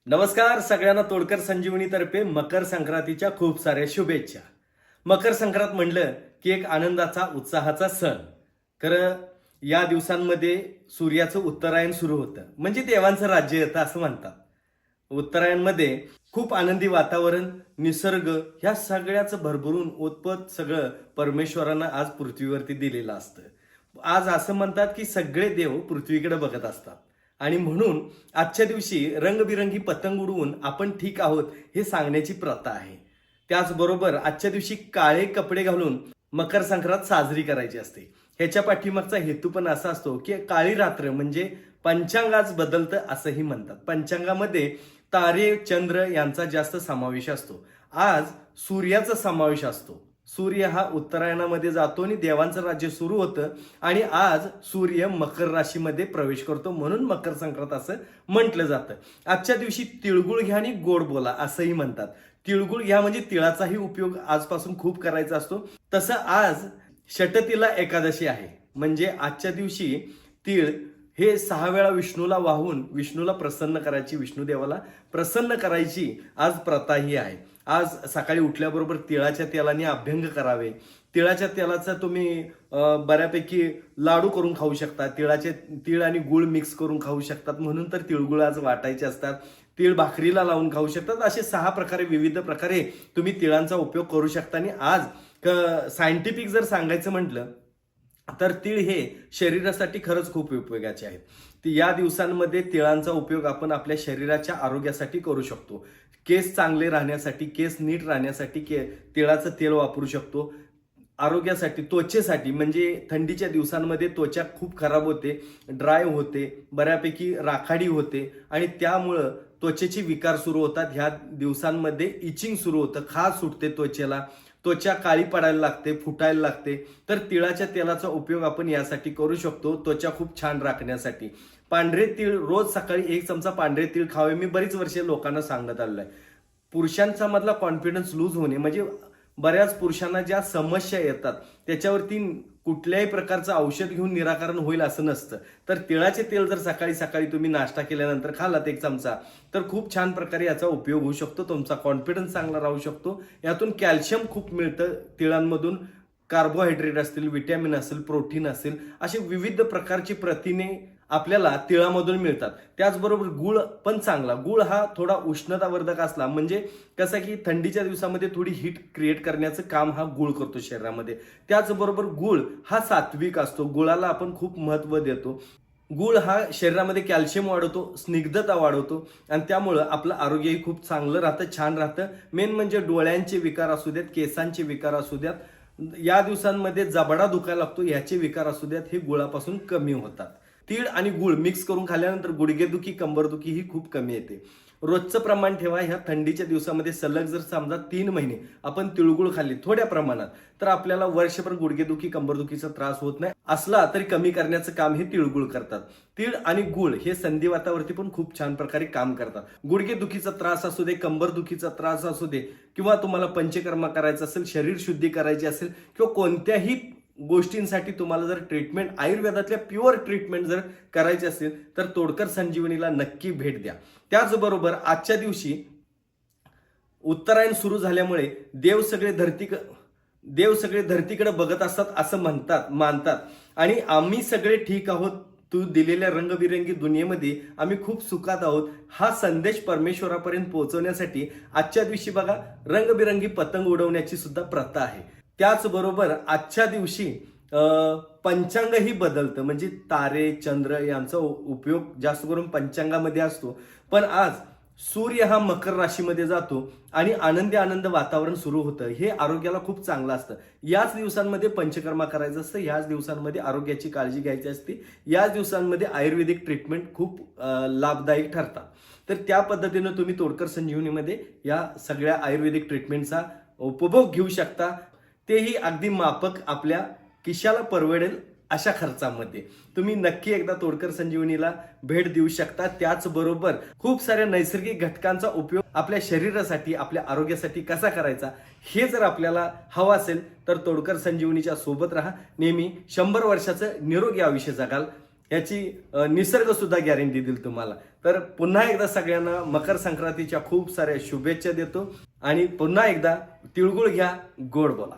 नमस्कार सगळ्यांना. तोडकर संजीवनीतर्फे मकर संक्रांतीच्या खूप साऱ्या शुभेच्छा. मकर संक्रांत म्हणलं की एक आनंदाचा उत्साहाचा सण. खरं या दिवसांमध्ये सूर्याचं उत्तरायण सुरू होतं, म्हणजे देवांचं राज्य येतं असं म्हणतात. उत्तरायणमध्ये खूप आनंदी वातावरण, निसर्ग ह्या सगळ्याचं भरभरून उत्पत सगळं परमेश्वरानं आज पृथ्वीवरती दिलेलं असतं. आज असं म्हणतात की सगळे देव पृथ्वीकडे बघत असतात आणि म्हणून आजच्या दिवशी रंगबिरंगी पतंग उडवून आपण ठीक आहोत हे सांगण्याची प्रथा आहे. त्याचबरोबर आजच्या दिवशी काळे कपडे घालून मकर संक्रांत साजरी करायची असते. ह्याच्या पाठीमागचा हेतू पण असा असतो की काळी रात्र म्हणजे पंचांग आज बदलतं असंही म्हणतात. पंचांगामध्ये तारे चंद्र यांचा जास्त समावेश असतो. आज सूर्याचा समावेश असतो. सूर्य हा उत्तरायणामध्ये जातो आणि देवांचं राज्य सुरू होतं आणि आज सूर्य मकर राशीमध्ये प्रवेश करतो, म्हणून मकर संक्रांत असं म्हटलं जातं. आजच्या दिवशी तिळगुळ घ्या आणि गोड बोला असंही म्हणतात. तिळगुळ घ्या म्हणजे तिळाचाही उपयोग आजपासून खूप करायचा असतो. तसं आज षटतिला एकादशी आहे, म्हणजे आजच्या दिवशी तीळ हे 6 वेळा विष्णूला वाहून विष्णूला प्रसन्न करायची, विष्णुदेवाला प्रसन्न करायची आज प्रथाही आहे. आज सकाळी उठल्याबरोबर तिळाच्या तेलाने अभ्यंग करावे. तिळाच्या तेलाचा तुम्ही बऱ्यापैकी लाडू करून खाऊ शकता. तीळ आणि गुळ मिक्स करून खाऊ शकतात, म्हणून तर तिळगुळ आज वाटायचे असतात. तीळ भाकरीला लावून खाऊ शकतात. असे 6 प्रकारे, विविध प्रकारे तुम्ही तिळांचा उपयोग करू शकता. आणि आज सायंटिफिक जर सांगायचं म्हटलं तर तीळ हे शरीरासाठी खरंच खूप उपयोगाचे आहेत. या दिवसांमध्ये तिळांचा उपयोग आपण आपल्या शरीराच्या आरोग्यासाठी करू शकतो. केस चांगले राहण्यासाठी, केस नीट राहण्यासाठी तिळाचं तेल वापरू शकतो. आरोग्यासाठी, त्वचेसाठी, म्हणजे थंडीच्या दिवसांमध्ये त्वचा खूप खराब होते, ड्राय होते, बऱ्यापैकी राखाडी होते आणि त्यामुळं त्वचेचे विकार सुरू होतात. ह्या दिवसांमध्ये इचिंग सुरू होतं, खाज सुटते त्वचेला, त्वचा काळी पडायला लागते, फुटायला लागते. तर तिळाच्या तेलाचा उपयोग आपण यासाठी करू शकतो, त्वचा खूप छान राखण्यासाठी. पांढरे तीळ रोज सकाळी 1 चमचा पांढरे तीळ खावे, मी बरीच वर्षे लोकांना सांगत आलेलो आहे. पुरुषांचा मधला कॉन्फिडन्स लूज होणे, म्हणजे बऱ्याच पुरुषांना ज्या समस्या येतात त्याच्यावरती कुठल्याही प्रकारचं औषध घेऊन निराकरण होईल असं नसतं. तर तिळाचे तेल जर सकाळी सकाळी तुम्ही नाश्ता केल्यानंतर खालात 1 चमचा, तर खूप छान प्रकारे याचा उपयोग होऊ शकतो. तुमचा कॉन्फिडन्स चांगला राहू शकतो. यातून कॅल्शियम खूप मिळतं तिळांमधून. कार्बोहायड्रेट असतील, विटॅमिन असेल, प्रोटीन असेल, असे विविध प्रकारची प्रथिने आपल्याला तिळामधून मिळतात. त्याचबरोबर गुळ पण चांगला. गुळ हा थोडा उष्णतावर्धक असला, म्हणजे कसं की थंडीच्या दिवसामध्ये थोडी हीट क्रिएट करण्याचं काम हा गुळ करतो शरीरामध्ये. त्याचबरोबर गुळ हा सात्विक असतो. गुळाला आपण खूप महत्त्व देतो. गुळ हा शरीरामध्ये कॅल्शियम वाढवतो, स्निग्धता वाढवतो आणि त्यामुळं आपलं आरोग्यही खूप चांगलं राहतं, छान राहतं. मेन म्हणजे डोळ्यांचे विकार असू द्यात, केसांचे विकार असू द्यात, या दिवसांमध्ये जबडा दुखायला लागतो, याचे विकार असू द्यात, हे गुळापासून कमी होतात. तीळ आणि गुळ मिक्स करून खाल्ल्यानंतर गुडघेदुखी, कंबरदुखी ही खूप कमी येते. रोजचं प्रमाण ठेवा. ह्या थंडीच्या दिवसामध्ये सलग जर समजा 3 महिने आपण तिळगुळ खाल्ली थोड्या प्रमाणात, तर आपल्याला वर्षभर गुडघेदुखी, कंबरदुखीचा त्रास होत नाही. असला तरी कमी करण्याचं काम हे तिळगुळ करतात. तीळ आणि गुळ हे संधिवातावरती पण खूप छान प्रकारे काम करतात. गुडघेदुखीचा त्रास असू दे, कंबरदुखीचा त्रास असू दे, किंवा तुम्हाला पंचकर्मा करायचं असेल, शरीर शुद्धी करायची असेल, किंवा कोणत्याही गोष्टींसाठी तुम्हाला जर ट्रीटमेंट, आयुर्वेदातल्या प्युअर ट्रीटमेंट जर करायची असेल, तर तोडकर संजीवनीला नक्की भेट द्या. त्याचबरोबर आजच्या दिवशी उत्तरायण सुरू झाल्यामुळे देव सगळे धरतीकडे बघत असतात असं मानतात आणि आम्ही सगळे ठीक आहोत, तू दिलेल्या रंगबिरंगी दुनियेमध्ये आम्ही खूप सुखात आहोत, हा संदेश परमेश्वरापर्यंत पोहोचवण्यासाठी आजच्या दिवशी बघा रंगबिरंगी पतंग उडवण्याची सुद्धा प्रथा आहे. त्याचबरोबर आजच्या दिवशी पंचांगही बदलतं, म्हणजे तारे चंद्र यांचा उपयोग जास्त करून पंचांगामध्ये असतो. पण आज सूर्य हा मकर राशीमध्ये जातो आणि आनंद वातावरण सुरू होतं. हे आरोग्याला खूप चांगलं असतं. याच दिवसांमध्ये पंचकर्मा करायचं असतं, याच दिवसांमध्ये आरोग्याची काळजी घ्यायची असते, याच दिवसांमध्ये आयुर्वेदिक ट्रीटमेंट खूप लाभदायक ठरतात. तर त्या पद्धतीनं तुम्ही तोडकर संजीवनीमध्ये या सगळ्या आयुर्वेदिक ट्रीटमेंटचा उपभोग घेऊ शकता, तेही अगदी माफक, आपल्या खिशाला परवडेल अशा खर्चामध्ये. तुम्ही नक्की एकदा तोडकर संजीवनीला भेट देऊ शकता. त्याचबरोबर खूप साऱ्या नैसर्गिक घटकांचा उपयोग आपल्या शरीरासाठी, आपल्या आरोग्यासाठी कसा करायचा, हे जर आपल्याला हवं असेल तर तोडकर संजीवनीच्या सोबत राहा. नेहमी 100 वर्षाचं निरोगी आयुष्य जगाल. याची निसर्ग सुद्धा गॅरंटी देईल तुम्हाला. तर पुन्हा एकदा सगळ्यांना मकर संक्रांतीच्या खूप साऱ्या शुभेच्छा देतो आणि पुन्हा एकदा तिळगुळ घ्या, गोड बोला.